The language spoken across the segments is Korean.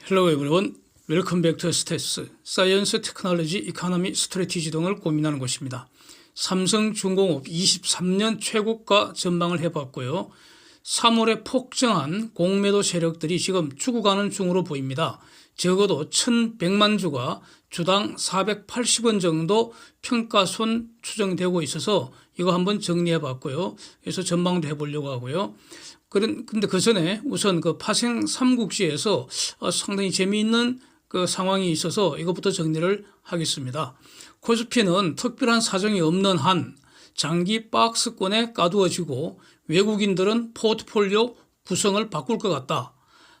Hello everyone. Welcome back to STS, 사이언스, 테크놀로지, 이코노미, 스트래티지 등을 고민하는 곳입니다. 삼성중공업 23년 최고가 전망을 해봤고요. 3월에 폭증한 공매도 세력들이 지금 죽어가는 중으로 보입니다. 적어도 1100만 주가 주당 480원 정도 평가손 추정되고 있어서 이거 한번 정리해 봤고요. 그래서 전망도 해보려고 하고요. 근데 그 전에 우선 그 파생 삼국지에서 상당히 재미있는 그 상황이 있어서 이것부터 정리를 하겠습니다. 코스피는 특별한 사정이 없는 한 장기 박스권에 가두어지고 외국인들은 포트폴리오 구성을 바꿀 것 같다.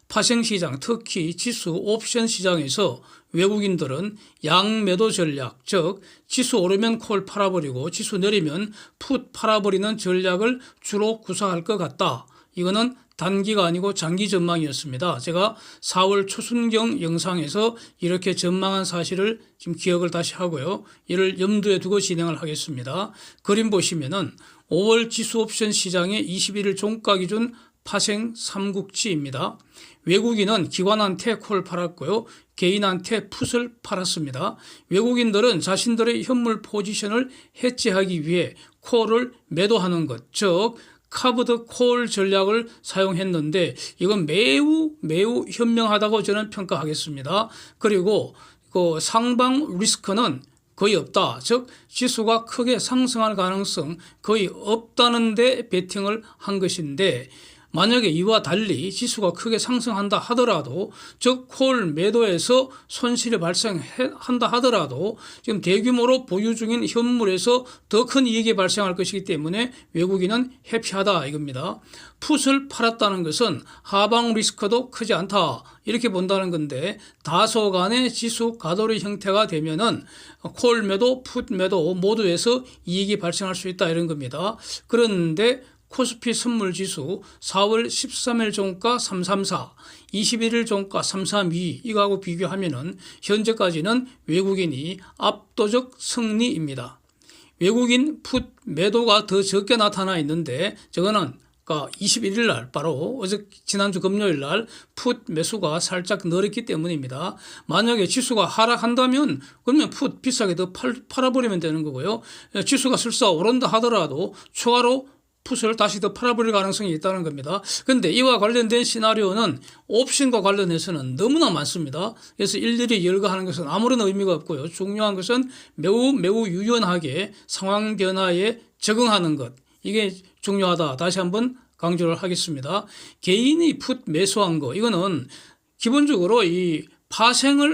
파생시장, 특히 지수 옵션 시장에서 외국인들은 양매도 전략, 즉 지수 오르면 콜 팔아버리고 지수 내리면 풋 팔아버리는 전략을 주로 구사할 것 같다. 이거는 단기가 아니고 장기 전망이었습니다. 제가 4월 초순경 영상에서 이렇게 전망한 사실을 지금 기억을 다시 하고요. 이를 염두에 두고 진행을 하겠습니다. 그림 보시면은 5월 지수 옵션 시장의 21일 종가 기준 파생 삼국지입니다. 외국인은 기관한테 콜 팔았고요. 개인한테 풋을 팔았습니다. 외국인들은 자신들의 현물 포지션을 해지하기 위해 콜을 매도하는 것, 즉 카브드 콜 전략을 사용했는데 이건 매우 현명하다고 저는 평가하겠습니다. 그리고 그 상방 리스크는 거의 없다. 즉 지수가 크게 상승할 가능성 거의 없다는 데 베팅을 한 것인데, 만약에 이와 달리 지수가 크게 상승한다 하더라도, 즉 콜 매도에서 손실이 발생한다 하더라도 지금 대규모로 보유 중인 현물에서 더 큰 이익이 발생할 것이기 때문에 외국인은 해피하다 이겁니다. 풋을 팔았다는 것은 하방 리스크도 크지 않다 이렇게 본다는 건데, 다소간의 지수 가돌이 형태가 되면은 콜 매도, 풋 매도 모두에서 이익이 발생할 수 있다 이런 겁니다. 그런데 코스피 선물지수 4월 13일 종가 334, 21일 종가 332 이거하고 비교하면은 현재까지는 외국인이 압도적 승리입니다. 외국인 풋 매도가 더 적게 나타나 있는데, 저거는 21일 날 바로 지난주 금요일 날 풋 매수가 살짝 늘었기 때문입니다. 만약에 지수가 하락한다면 그러면 풋 비싸게 더 팔아버리면 되는 거고요. 지수가 설사 오른다 하더라도 추가로 풋을 다시 더 팔아버릴 가능성이 있다는 겁니다. 그런데 이와 관련된 시나리오는 옵션과 관련해서는 너무나 많습니다. 그래서 일일이 열거하는 것은 아무런 의미가 없고요. 중요한 것은 매우 유연하게 상황 변화에 적응하는 것, 이게 중요하다. 다시 한번 강조를 하겠습니다. 개인이 풋 매수한 거, 이거는 기본적으로 이 파생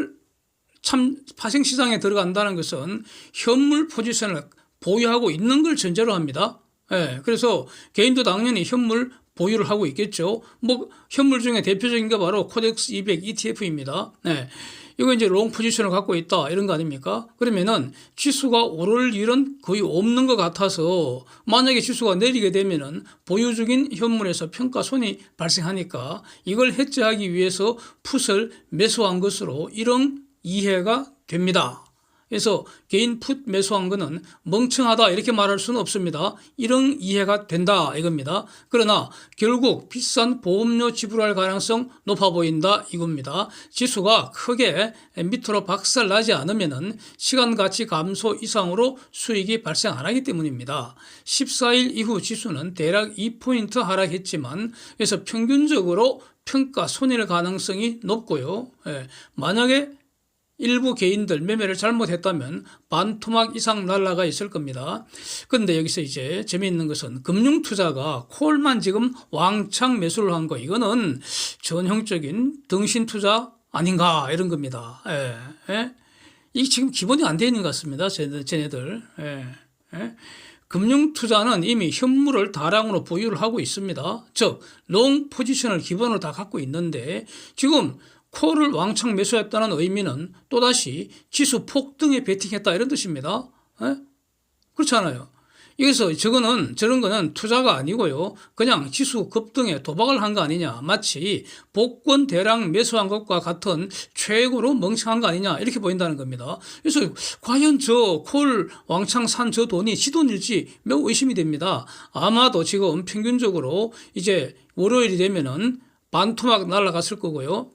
시장에 들어간다는 것은 현물 포지션을 보유하고 있는 걸 전제로 합니다. 예, 그래서 개인도 당연히 현물 보유를 하고 있겠죠. 현물 중에 대표적인 게 바로 코덱스 200 ETF입니다. 네. 이거 이제 롱 포지션을 갖고 있다 이런 거 아닙니까? 그러면은 지수가 오를 일은 거의 없는 것 같아서, 만약에 지수가 내리게 되면은 보유 중인 현물에서 평가손이 발생하니까 이걸 해지하기 위해서 풋을 매수한 것으로 이런 이해가 됩니다. 그래서 개인 풋 매수한 거는 멍청하다 이렇게 말할 수는 없습니다. 이런 이해가 된다 이겁니다. 그러나 결국 비싼 보험료 지불할 가능성 높아 보인다 이겁니다. 지수가 크게 밑으로 박살나지 않으면은 시간 가치 감소 이상으로 수익이 발생 안 하기 때문입니다. 14일 이후 지수는 대략 2포인트 하락했지만, 그래서 평균적으로 평가 손해일 가능성이 높고요. 만약에 일부 개인들 매매를 잘못했다면 반토막 이상 날라가 있을 겁니다. 그런데 여기서 이제 재미있는 것은 금융투자가 콜만 지금 왕창 매수를 한 거, 이거는 전형적인 등신투자 아닌가 이런 겁니다. 이게 지금 기본이 안 되어 있는 것 같습니다. 쟤네들. 금융투자는 이미 현물을 다량으로 보유를 하고 있습니다. 즉 롱 포지션을 기본으로 다 갖고 있는데, 지금 콜을 왕창 매수했다는 의미는 또다시 지수 폭등에 베팅했다 이런 뜻입니다. 그렇잖아요. 여기서 저런 거는 투자가 아니고요. 그냥 지수 급등에 도박을 한 거 아니냐. 마치 복권 대량 매수한 것과 같은 최고로 멍청한 거 아니냐. 이렇게 보인다는 겁니다. 그래서 과연 저 콜 왕창 산 저 돈이 지 돈일지 매우 의심이 됩니다. 아마도 지금 평균적으로 이제 월요일이 되면은 반토막 날아갔을 거고요.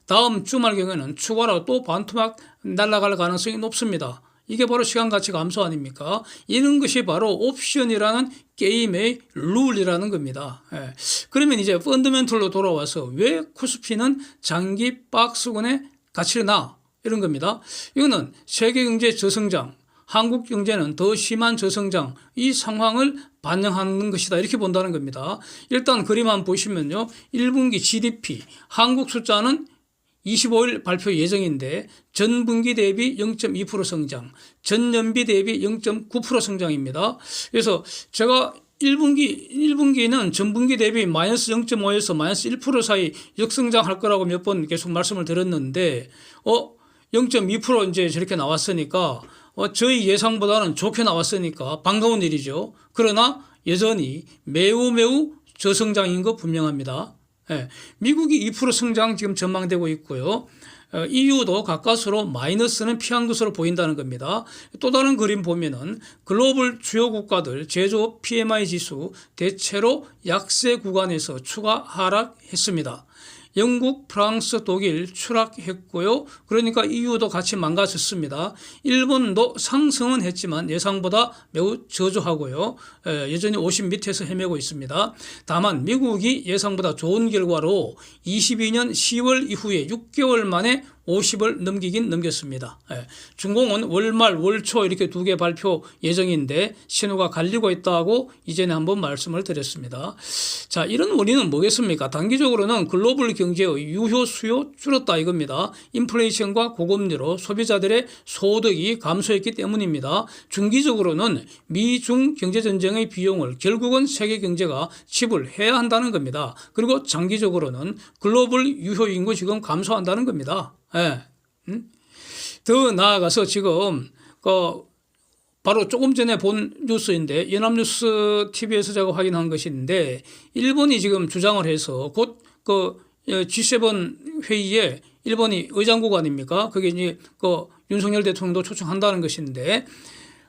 다음 주말 경우에는 추가로 또 반토막 날아갈 가능성이 높습니다. 이게 바로 시간 가치 감소 아닙니까? 이런 것이 바로 옵션이라는 게임의 룰이라는 겁니다. 예. 그러면 이제 펀더멘털로 돌아와서 왜 코스피는 장기 박스권에 갇히나 이런 겁니다. 이거는 세계 경제 저성장, 한국 경제는 더 심한 저성장 이 상황을 반영하는 것이다 이렇게 본다는 겁니다. 일단 그림 한번 보시면요. 1분기 GDP 한국 숫자는 25일 발표 예정인데 전분기 대비 0.2% 성장, 전년비 대비 0.9% 성장입니다. 그래서 제가 1분기는 전분기 대비 마이너스 0.5에서 마이너스 1% 사이 역성장할 거라고 몇 번 계속 말씀을 드렸는데 0.2% 이제 저렇게 나왔으니까 저희 예상보다는 좋게 나왔으니까 반가운 일이죠. 그러나 여전히 매우 저성장인 거 분명합니다. 예, 미국이 2% 성장 지금 전망되고 있고요. EU도 가까스로 마이너스는 피한 것으로 보인다는 겁니다. 또 다른 그림 보면은 글로벌 주요 국가들 제조업 PMI 지수 대체로 약세 구간에서 추가 하락했습니다. 영국, 프랑스, 독일 추락했고요. 그러니까 EU도 같이 망가졌습니다. 일본도 상승은 했지만 예상보다 매우 저조하고요. 여전히 50 밑에서 헤매고 있습니다. 다만 미국이 예상보다 좋은 결과로 22년 10월 이후에 6개월 만에 50을 넘기긴 넘겼습니다. 중공은 월말 월초 이렇게 두 개 발표 예정인데 신호가 갈리고 있다고 이전에 한번 말씀을 드렸습니다. 자, 이런 원인은 뭐겠습니까? 단기적으로는 글로벌 경제의 유효 수요 줄었다 이겁니다. 인플레이션과 고금리로 소비자들의 소득이 감소했기 때문입니다. 중기적으로는 미중 경제전쟁의 비용을 결국은 세계 경제가 지불해야 한다는 겁니다. 그리고 장기적으로는 글로벌 유효 인구 지금 감소한다는 겁니다. 예. 더 나아가서 지금 바로 조금 전에 본 뉴스인데 연합뉴스 TV에서 제가 확인한 것인데 일본이 지금 주장을 해서 곧 G7 회의에 일본이 의장국 아닙니까? 그게 이제 윤석열 대통령도 초청한다는 것인데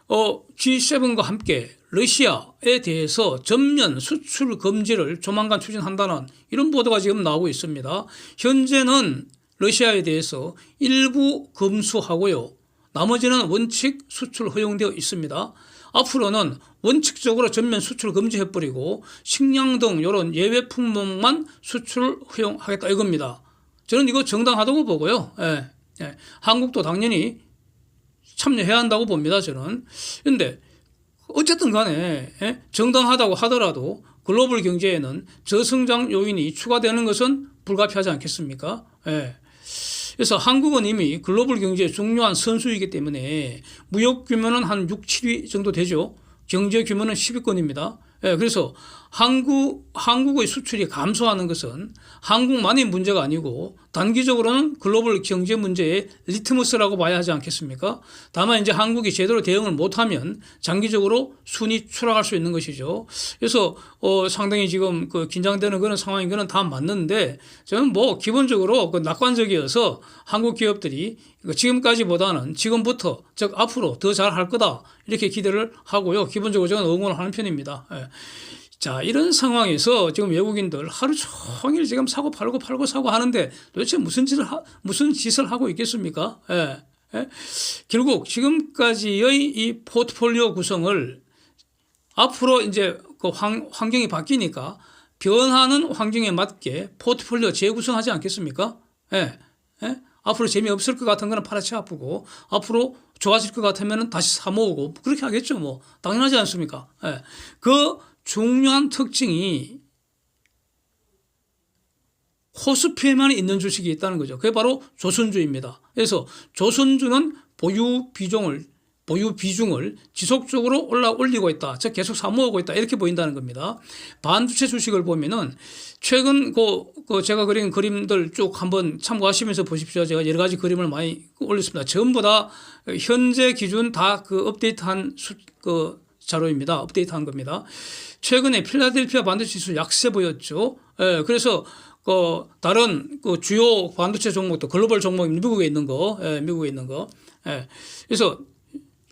G7과 함께 러시아에 대해서 전면 수출 금지를 조만간 추진한다는 이런 보도가 지금 나오고 있습니다. 현재는 러시아에 대해서 일부 금수하고요. 나머지는 원칙 수출 허용되어 있습니다. 앞으로는 원칙적으로 전면 수출 금지해버리고 식량 등 이런 예외 품목만 수출 허용하겠다 이겁니다. 저는 이거 정당하다고 보고요. 한국도 당연히 참여해야 한다고 봅니다. 저는. 그런데 어쨌든 간에 정당하다고 하더라도 글로벌 경제에는 저성장 요인이 추가되는 것은 불가피하지 않겠습니까? 그래서 한국은 이미 글로벌 경제의 중요한 선수이기 때문에 무역 규모는 한 6, 7위 정도 되죠. 경제 규모는 10위권입니다. 그래서 한국의 수출이 감소하는 것은 한국만의 문제가 아니고 단기적으로는 글로벌 경제 문제의 리트머스라고 봐야 하지 않겠습니까? 다만 이제 한국이 제대로 대응을 못하면 장기적으로 순위 추락할 수 있는 것이죠. 그래서 상당히 지금 긴장되는 그런 상황인 거는 다 맞는데 저는 기본적으로 낙관적이어서 한국 기업들이 지금까지보다는 지금부터 즉 앞으로 더 잘할 거다 이렇게 기대를 하고요. 기본적으로 저는 응원을 하는 편입니다. 자, 이런 상황에서 지금 외국인들 하루 종일 지금 사고 팔고 사고 하는데 도대체 무슨 짓을 하고 있겠습니까? 결국 지금까지의 이 포트폴리오 구성을 앞으로 이제 환경이 바뀌니까 변하는 환경에 맞게 포트폴리오 재구성하지 않겠습니까? 앞으로 재미없을 것 같은 거는 팔아치 아프고 앞으로 좋아질 것 같으면 다시 사 모으고 그렇게 하겠죠. 당연하지 않습니까? 그 중요한 특징이 코스피에만 있는 주식이 있다는 거죠. 그게 바로 조선주입니다. 그래서 조선주는 보유 비중을 지속적으로 올리고 있다. 즉 계속 사모으고 있다. 이렇게 보인다는 겁니다. 반도체 주식을 보면은 최근 제가 그린 그림들 쭉 한번 참고하시면서 보십시오. 제가 여러 가지 그림을 많이 올렸습니다. 전부 다 현재 기준 다 업데이트한 자료입니다. 업데이트한 겁니다. 최근에 필라델피아 반도체 지수 약세 보였죠. 그래서 다른 주요 반도체 종목도 글로벌 종목 미국에 있는 거. 그래서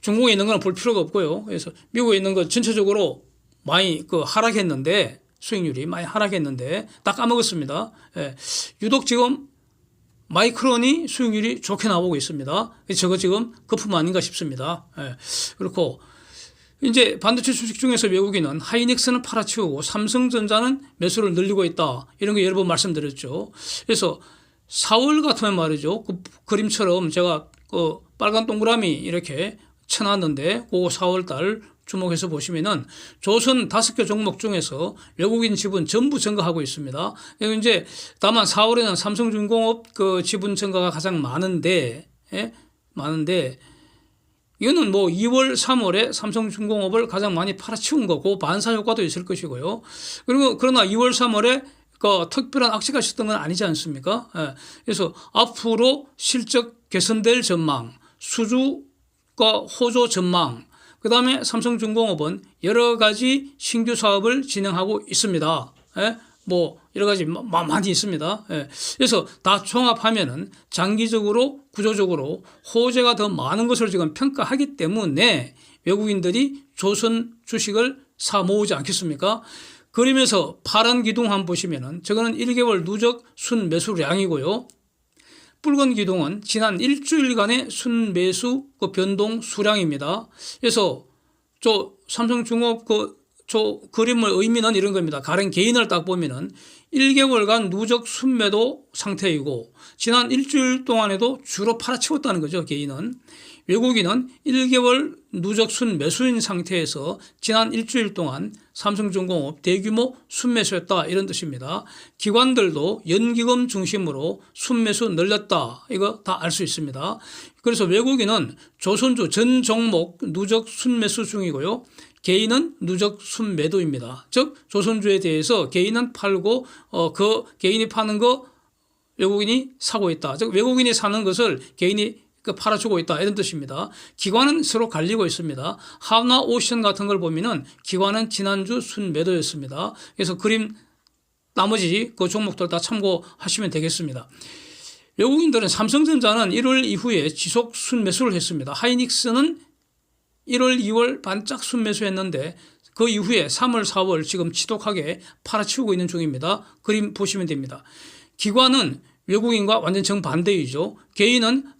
중국에 있는 거는 볼 필요가 없고요. 그래서 미국에 있는 거 전체적으로 많이 하락했는데 수익률이 많이 하락했는데 다 까먹었습니다. 유독 지금 마이크론이 수익률이 좋게 나오고 있습니다. 저거 지금 거품 아닌가 싶습니다. 예. 그렇고 이제 반도체 주식 중에서 외국인은 하이닉스는 팔아치우고 삼성전자는 매수를 늘리고 있다. 이런 거 여러 번 말씀드렸죠. 그래서 4월 같으면 말이죠. 그 그림처럼 제가 그 빨간 동그라미 이렇게 쳐놨는데 그거 4월 달 주목해서 보시면은 조선 5개 종목 중에서 외국인 지분 전부 증가하고 있습니다. 이제 다만 4월에는 삼성중공업 그 지분 증가가 가장 많은데, 예? 많은데 이거는 뭐 2월, 3월에 삼성중공업을 가장 많이 팔아치운 거고 반사 효과도 있을 것이고요. 그리고 그러나 2월, 3월에 그 특별한 악재가 있었던 건 아니지 않습니까? 예. 그래서 앞으로 실적 개선될 전망, 수주가 호조 전망, 그 다음에 삼성중공업은 여러 가지 신규 사업을 진행하고 있습니다. 예? 뭐 여러 가지 많이 있습니다. 예. 그래서 다 종합하면은 장기적으로 구조적으로 호재가 더 많은 것을 지금 평가하기 때문에 외국인들이 조선 주식을 사 모으지 않겠습니까? 그러면서 파란 기둥 한번 보시면은 저거는 1개월 누적 순매수량이고요. 붉은 기둥은 지난 일주일간의 순매수 그 변동 수량입니다. 그래서 저 삼성중공업 저 그림의 의미는 이런 겁니다. 가령 개인을 딱 보면은 1개월간 누적 순매도 상태이고 지난 일주일 동안에도 주로 팔아치웠다는 거죠. 개인은. 외국인은 1개월 누적 순매수인 상태에서 지난 일주일 동안 삼성중공업 대규모 순매수했다 이런 뜻입니다. 기관들도 연기금 중심으로 순매수 늘렸다 이거 다 알 수 있습니다. 그래서 외국인은 조선주 전 종목 누적 순매수 중이고요. 개인은 누적 순매도입니다. 즉 조선주에 대해서 개인은 팔고 그 개인이 파는 거 외국인이 사고 있다. 즉 외국인이 사는 것을 개인이 팔아주고 있다 이런 뜻입니다. 기관은 서로 갈리고 있습니다. 하나오션 같은 걸 보면은 기관은 지난주 순매도였습니다. 그래서 그림 나머지 그 종목들 다 참고하시면 되겠습니다. 외국인들은 삼성전자는 1월 이후에 지속 순매수를 했습니다. 하이닉스는 1월, 2월 반짝 순매수했는데 그 이후에 3월, 4월 지금 지독하게 팔아치우고 있는 중입니다. 그림 보시면 됩니다. 기관은 외국인과 완전 정반대이죠. 개인은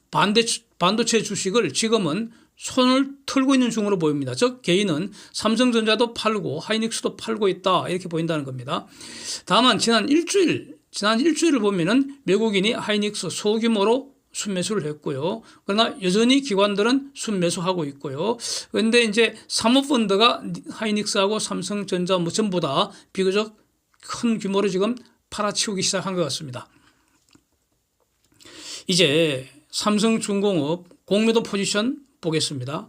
반도체 주식을 지금은 손을 털고 있는 중으로 보입니다. 즉 개인은 삼성전자도 팔고 하이닉스도 팔고 있다 이렇게 보인다는 겁니다. 다만 지난 일주일을 보면은 외국인이 하이닉스 소규모로 순매수를 했고요. 그러나 여전히 기관들은 순매수하고 있고요. 그런데 이제 사모펀드가 하이닉스하고 삼성전자 뭐 전부 다 비교적 큰 규모로 지금 팔아치우기 시작한 것 같습니다. 이제 삼성중공업 공매도 포지션 보겠습니다.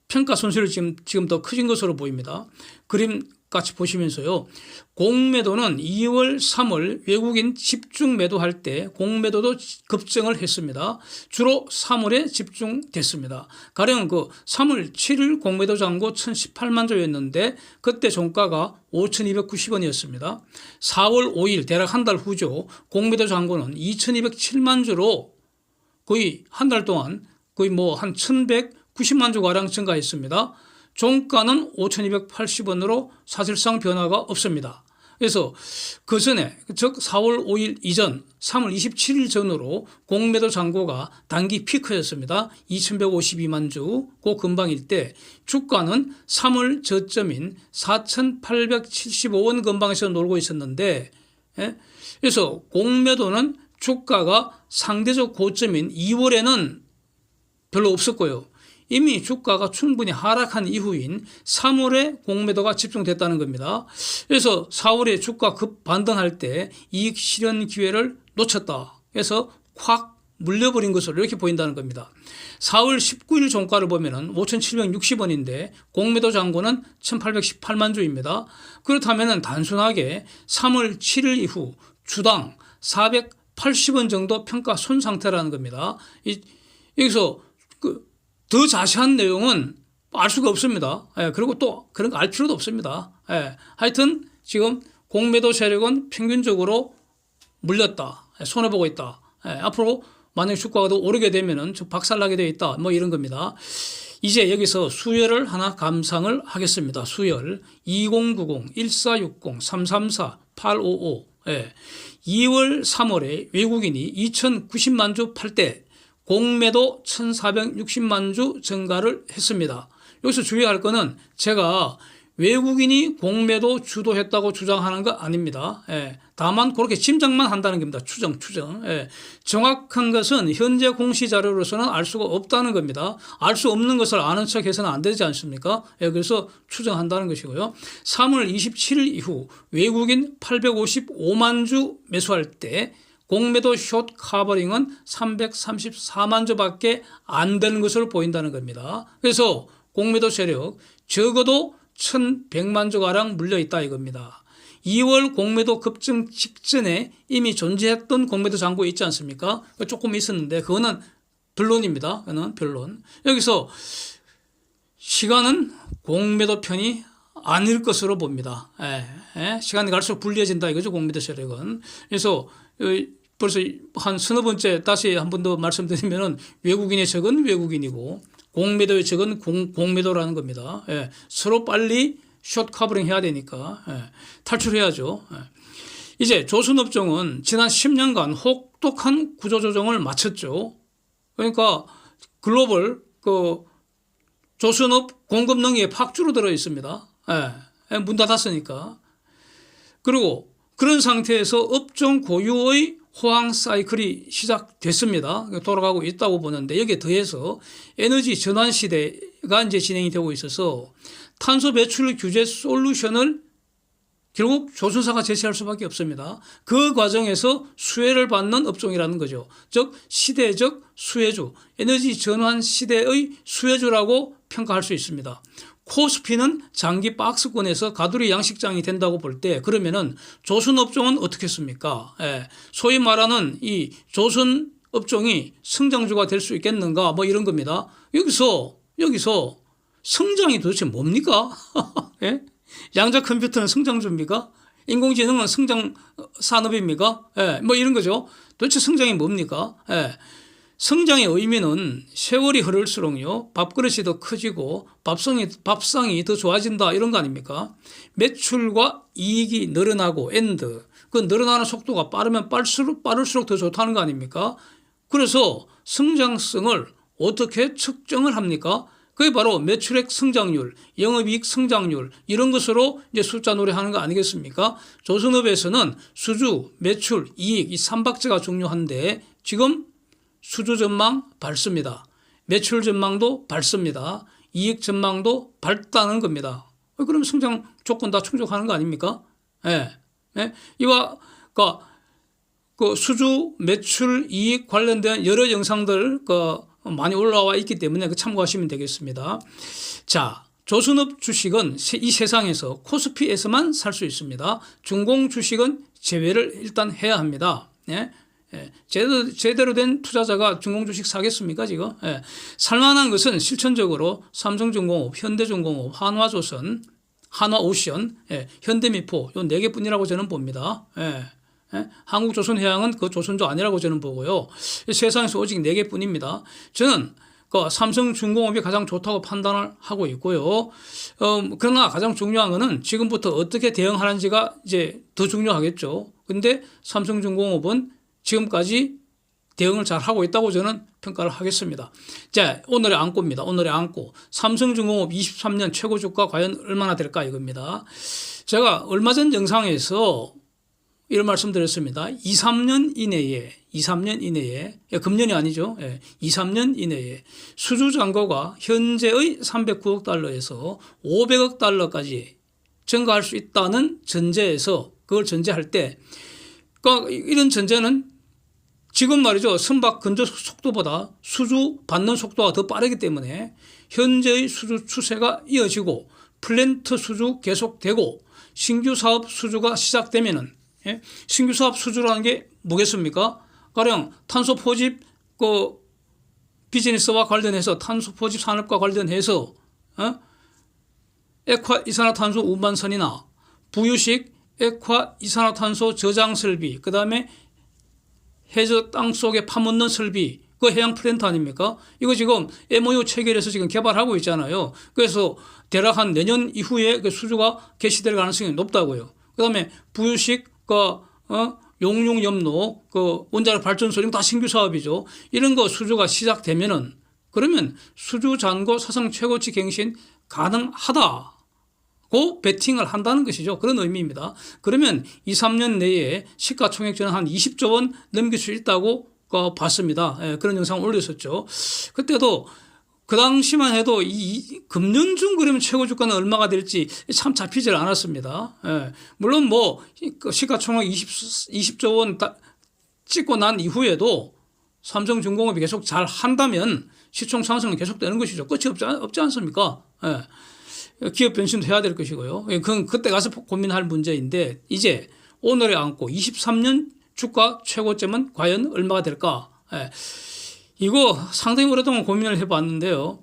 평가 손실이 지금 더 커진 것으로 보입니다. 그림 같이 보시면서요. 공매도는 2월, 3월 외국인 집중 매도할 때 공매도도 급증을 했습니다. 주로 3월에 집중됐습니다. 가령 그 3월 7일 공매도 잔고 1,018만 주였는데 그때 종가가 5,290원이었습니다. 4월 5일 대략 한 달 후죠. 공매도 잔고는 2,207만 주로 거의 한 달 동안 거의 뭐 한 1,190만 주가량 증가했습니다. 종가는 5,280원으로 사실상 변화가 없습니다. 그래서 그 전에 즉 4월 5일 이전 3월 27일 전으로 공매도 잔고가 단기 피크였습니다. 2,152만 주 그 근방일 때 주가는 3월 저점인 4,875원 근방에서 놀고 있었는데 그래서 공매도는 주가가 상대적 고점인 2월에는 별로 없었고요. 이미 주가가 충분히 하락한 이후인 3월에 공매도가 집중됐다는 겁니다. 그래서 4월에 주가 급 반등할 때 이익 실현 기회를 놓쳤다. 그래서 확 물려버린 것으로 이렇게 보인다는 겁니다. 4월 19일 종가를 보면은 5,760원인데 공매도 잔고는 1,818만 주입니다. 그렇다면은 단순하게 3월 7일 이후 주당 480원 정도 평가 손 상태라는 겁니다. 여기서 더 자세한 내용은 알 수가 없습니다. 그리고 또 그런 거 알 필요도 없습니다. 하여튼 지금 공매도 세력은 평균적으로 물렸다. 손해보고 있다. 앞으로 만약 주가가 더 오르게 되면은 박살나게 되어 있다. 뭐 이런 겁니다. 이제 여기서 수열을 하나 감상을 하겠습니다. 수열 2090, 1460, 334, 855. 2월, 3월에 외국인이 2,090만 주 팔 때 공매도 1,460만 주 증가를 했습니다. 여기서 주의할 거는 제가 외국인이 공매도 주도했다고 주장하는 거 아닙니다. 예, 다만 그렇게 짐작만 한다는 겁니다. 추정. 예, 정확한 것은 현재 공시 자료로서는 알 수가 없다는 겁니다. 알 수 없는 것을 아는 척 해서는 안 되지 않습니까? 예, 그래서 추정한다는 것이고요. 3월 27일 이후 외국인 855만 주 매수할 때 공매도 숏 커버링은 334만 주밖에 안 되는 것으로 보인다는 겁니다. 그래서 공매도 세력 적어도 1,100만 주가량 물려있다 이겁니다. 2월 공매도 급증 직전에 이미 존재했던 공매도 잔고 있지 않습니까? 조금 있었는데 그거는 변론입니다. 그거는 변론. 여기서 시간은 공매도 편이 아닐 것으로 봅니다. 시간이 갈수록 불리해진다 이거죠. 공매도 세력은. 그래서 벌써 한 서너 번째 다시 한 번 더 말씀드리면은 외국인의 적은 외국인이고 공매도의 적은 공매도라는 겁니다. 예, 서로 빨리 숏 커버링 해야 되니까 탈출해야죠. 이제 조선업종은 지난 10년간 혹독한 구조조정을 마쳤죠. 그러니까 글로벌 조선업 공급 능력이 팍 줄어들어 있습니다. 문 닫았으니까. 그리고 그런 상태에서 업종 고유의 호황 사이클이 시작됐습니다. 돌아가고 있다고 보는데 여기에 더해서 에너지 전환 시대가 이제 진행이 되고 있어서 탄소 배출 규제 솔루션을 결국 조선사가 제시할 수밖에 없습니다. 그 과정에서 수혜를 받는 업종이라는 거죠. 즉 시대적 수혜주, 에너지 전환 시대의 수혜주라고 평가할 수 있습니다. 코스피는 장기 박스권에서 가두리 양식장이 된다고 볼 때 그러면은 조선업종은 어떻겠습니까? 소위 말하는 이 조선업종이 성장주가 될 수 있겠는가 뭐 이런 겁니다. 여기서 성장이 도대체 뭡니까? 양자 컴퓨터는 성장주입니까? 인공지능은 성장 산업입니까? 뭐 이런 거죠. 도대체 성장이 뭡니까? 성장의 의미는 세월이 흐를수록요 밥그릇이 더 커지고 밥상이 더 좋아진다 이런 거 아닙니까? 매출과 이익이 늘어나고 그 늘어나는 속도가 빠르면 빠를수록 더 좋다는 거 아닙니까? 그래서 성장성을 어떻게 측정을 합니까? 그게 바로 매출액 성장률, 영업이익 성장률 이런 것으로 이제 숫자 노래하는 거 아니겠습니까? 조선업에서는 수주, 매출, 이익 이 3박자가 중요한데 지금 수주 전망 밝습니다. 매출 전망도 밝습니다. 이익 전망도 밝다는 겁니다. 그럼 성장 조건 다 충족하는 거 아닙니까? 이와 그 수주, 매출, 이익 관련된 여러 영상들 많이 올라와 있기 때문에 참고하시면 되겠습니다. 자, 조선업 주식은 이 세상에서 코스피에서만 살 수 있습니다. 중공 주식은 제외를 일단 해야 합니다. 제대로 된 투자자가 중공 주식 사겠습니까 지금? 살만한 것은 실천적으로 삼성중공업, 현대중공업, 한화조선, 한화오션, 현대미포 요 4개뿐이라고 저는 봅니다. 한국조선해양은 그 조선조 아니라고 저는 보고요. 세상에서 오직 4개뿐입니다. 저는 삼성중공업이 가장 좋다고 판단을 하고 있고요. 그러나 가장 중요한 것은 지금부터 어떻게 대응하는지가 이제 더 중요하겠죠. 근데 삼성중공업은 지금까지 대응을 잘 하고 있다고 저는 평가를 하겠습니다. 자, 오늘의 안고입니다. 오늘의 안고. 삼성중공업 23년 최고 주가 과연 얼마나 될까 이겁니다. 제가 얼마 전 영상에서 이런 말씀 드렸습니다. 2, 3년 이내에 금년이 아니죠. 2, 3년 이내에 수주 잔고가 현재의 309억 달러에서 500억 달러까지 증가할 수 있다는 전제에서 그걸 전제할 때 그러니까 이런 전제는 지금 말이죠. 선박 건조 속도보다 수주 받는 속도가 더 빠르기 때문에 현재의 수주 추세가 이어지고 플랜트 수주 계속되고 신규 사업 수주가 시작되면은 신규 사업 수주라는 게 뭐겠습니까? 가령 탄소 포집 비즈니스와 관련해서 탄소 포집 산업과 관련해서 액화 이산화탄소 운반선이나 부유식 액화 이산화탄소 저장 설비, 그 다음에 해저 땅 속에 파묻는 설비, 그 해양 플랜트 아닙니까? 이거 지금 MOU 체결해서 지금 개발하고 있잖아요. 그래서 대략 한 내년 이후에 그 수주가 개시될 가능성이 높다고요. 그 다음에 부유식 용융, 염로, 그 원자력 발전소 이런 거 다 신규 사업이죠. 이런 거 수주가 시작되면은 그러면 수주 잔고 사상 최고치 갱신 가능하다고 베팅을 한다는 것이죠. 그런 의미입니다. 그러면 2, 3년 내에 시가총액 저는 한 20조 원 넘길 수 있다고 봤습니다. 예, 그런 영상을 올렸었죠. 그때도 그 당시만 해도 이 금년중 그러면 최고 주가는 얼마가 될지 참 잡히질 않았습니다. 예, 물론 뭐 시가총액 20조 원 찍고 난 이후에도 삼성중공업이 계속 잘 한다면 시총 상승은 계속되는 것이죠. 끝이 없지 않습니까? 예. 기업 변신도 해야 될 것이고요. 그건 그때 가서 고민할 문제인데 이제 오늘에 안고 23년 주가 최고점은 과연 얼마가 될까? 예. 이거 상당히 오랫동안 고민을 해봤는데요.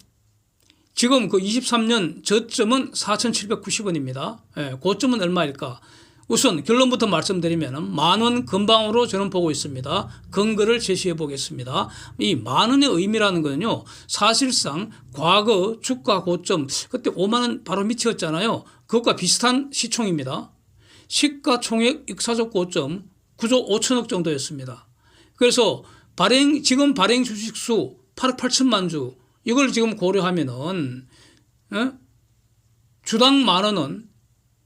지금 그 23년 저점은 4,790원입니다. 예. 고점은 얼마일까? 우선 결론부터 말씀드리면 10,000원 근방으로 저는 보고 있습니다. 근거를 제시해 보겠습니다. 이 10,000원의 의미라는 거는요. 사실상 과거 주가 고점 그때 50,000원 바로 밑이었잖아요. 그것과 비슷한 시총입니다. 시가총액 역사적 고점 9조 5천억 정도였습니다. 그래서 지금 발행 주식수 8억 8천만 주 이걸 지금 고려하면은 주당 10,000원은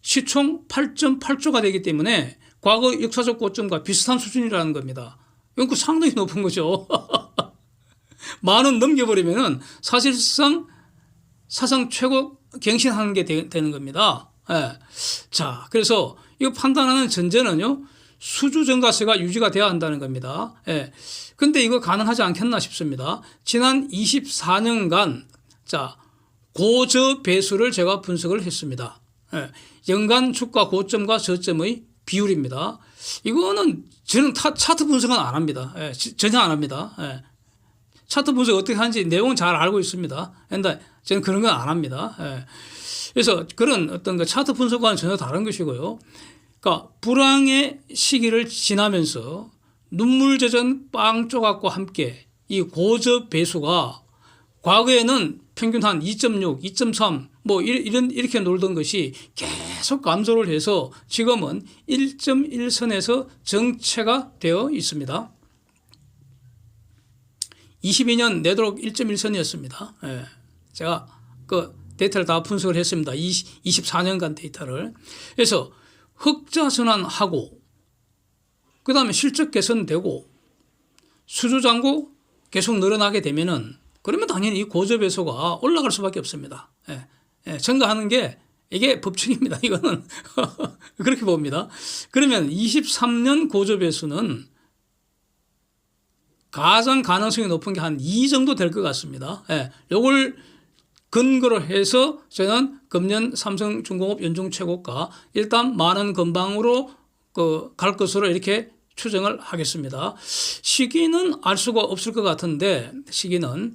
시총 8.8조가 되기 때문에 과거 역사적 고점과 비슷한 수준이라는 겁니다. 이건 상당히 높은 거죠. 10,000원 넘겨버리면은 사실상 사상 최고 갱신하는 게 되는 겁니다. 예. 자, 그래서 이거 판단하는 전제는요, 수주 증가세가 유지가 돼야 한다는 겁니다. 예. 근데 이거 가능하지 않겠나 싶습니다. 지난 24년간, 자, 고저 배수를 제가 분석을 했습니다. 예. 연간 주가 고점과 저점의 비율입니다. 이거는 저는 차트 분석은 안 합니다. 예. 전혀 안 합니다. 예. 차트 분석 어떻게 하는지 내용은 잘 알고 있습니다. 그런데 저는 그런 건 안 합니다. 예. 그래서 그런 어떤 그 차트 분석과는 전혀 다른 것이고요. 그러니까 불황의 시기를 지나면서 눈물 젖은 빵 조각과 함께 이 고저 배수가 과거에는 평균 한 2.6, 2.3 뭐 이렇게 놀던 것이 계속 감소를 해서 지금은 1.1선에서 정체가 되어 있습니다. 22년 내도록 1.1선이었습니다. 예. 제가 그 데이터를 다 분석을 했습니다. 24년간 데이터를. 그래서 흑자 전환하고 그다음에 실적 개선되고 수주 잔고 계속 늘어나게 되면은 그러면 당연히 이 고저 배수가 올라갈 수밖에 없습니다. 예. 예. 증가하는 게 이게 법칙입니다. 이거는 그렇게 봅니다. 그러면 23년 고저 배수는 가장 가능성이 높은 게 한 2 정도 될 것 같습니다. 예. 요걸 근거로 해서 저는 금년 삼성중공업 연중 최고가 일단 10,000원 근방으로 갈 것으로 이렇게 추정을 하겠습니다. 시기는 알 수가 없을 것 같은데 시기는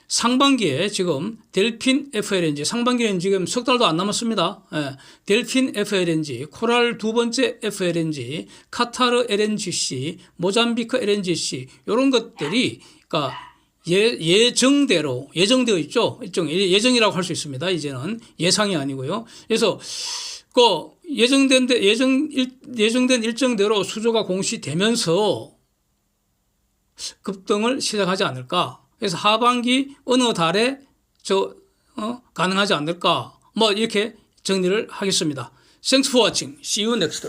상반기에 지금 델핀 FLNG 상반기에는 지금 석 달도 안 남았습니다. 예. 델핀 FLNG, 코랄 두 번째 FLNG, 카타르 LNGC, 모잠비크 LNGC 이런 것들이 그러니까 예정되어 있죠. 예정이라고 할 수 있습니다. 이제는 예상이 아니고요. 그래서 그 예정된 일정대로 수주가 공시되면서 급등을 시작하지 않을까. 그래서 하반기 어느 달에 가능하지 않을까. 뭐 이렇게 정리를 하겠습니다. Thanks for watching. See you next.